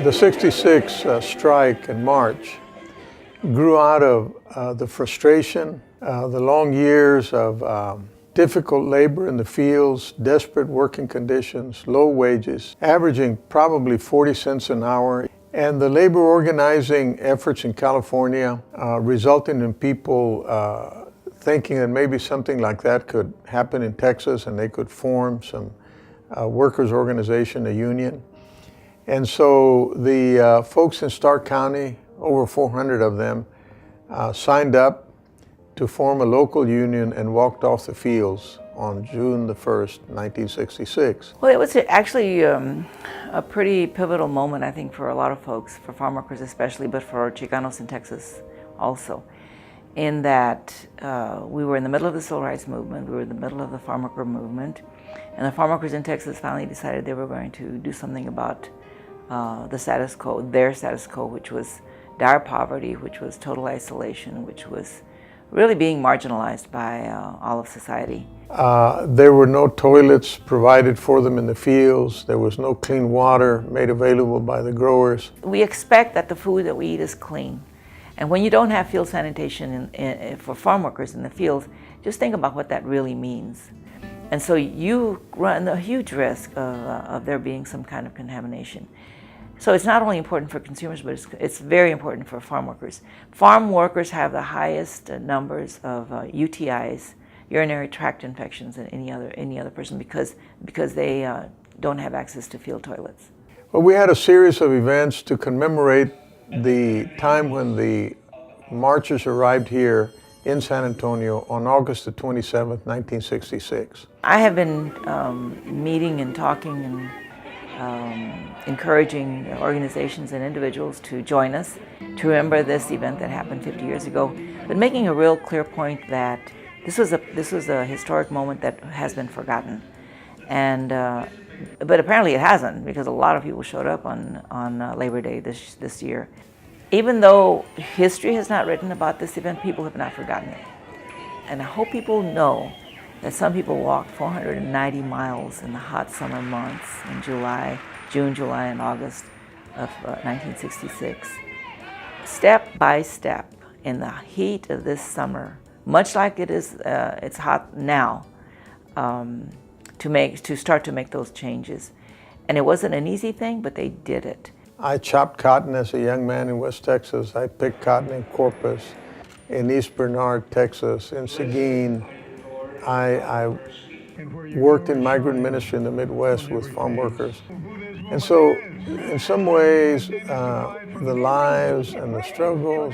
The '66 strike and march grew out of the frustration, the long years of difficult labor in the fields, desperate working conditions, low wages, averaging probably 40 cents an hour, and the labor organizing efforts in California resulting in people thinking that maybe something like that could happen in Texas and they could form some workers' organization, a union. And so the folks in Starr County, over 400 of them, signed up to form a local union and walked off the fields on June the 1st, 1966. Well, it was actually a pretty pivotal moment, I think, for a lot of folks, for farm workers especially, but for Chicanos in Texas also, in that we were in the middle of the civil rights movement, we were in the middle of the farm worker movement, and the farm workers in Texas finally decided they were going to do something about the status quo, their status quo, which was dire poverty, which was total isolation, which was really being marginalized by all of society. There were no toilets provided for them in the fields. There was no clean water made available by the growers. We expect that the food that we eat is clean. And when you don't have field sanitation for farm workers in the fields, just think about what that really means. And so you run a huge risk of there being some kind of contamination. So it's not only important for consumers, but it's very important for farm workers. Farm workers have the highest numbers of UTIs, urinary tract infections, than any other person because they don't have access to field toilets. Well, we had a series of events to commemorate the time when the marchers arrived here in San Antonio on August the 27th, 1966. I have been meeting and talking and encouraging organizations and individuals to join us to remember this event that happened 50 years ago, but making a real clear point that this was a historic moment that has been forgotten, and but apparently it hasn't, because a lot of people showed up on Labor Day this year. Even though history has not written about this event, people have not forgotten it, and I hope people know that some people walked 490 miles in the hot summer months in June, July, and August of 1966. Step by step, in the heat of this summer, much like it's hot now, to start to make those changes. And it wasn't an easy thing, but they did it. I chopped cotton as a young man in West Texas. I picked cotton in Corpus, in East Bernard, Texas, in Seguin. I worked in migrant ministry in the Midwest with farm workers. And so, in some ways, the lives and the struggles,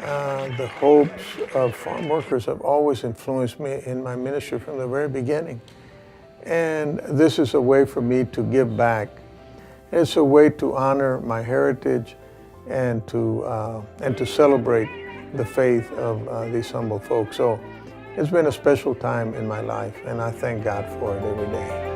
the hopes of farm workers have always influenced me in my ministry from the very beginning. And this is a way for me to give back. It's a way to honor my heritage and to celebrate the faith of these humble folks. So it's been a special time in my life, and I thank God for it every day.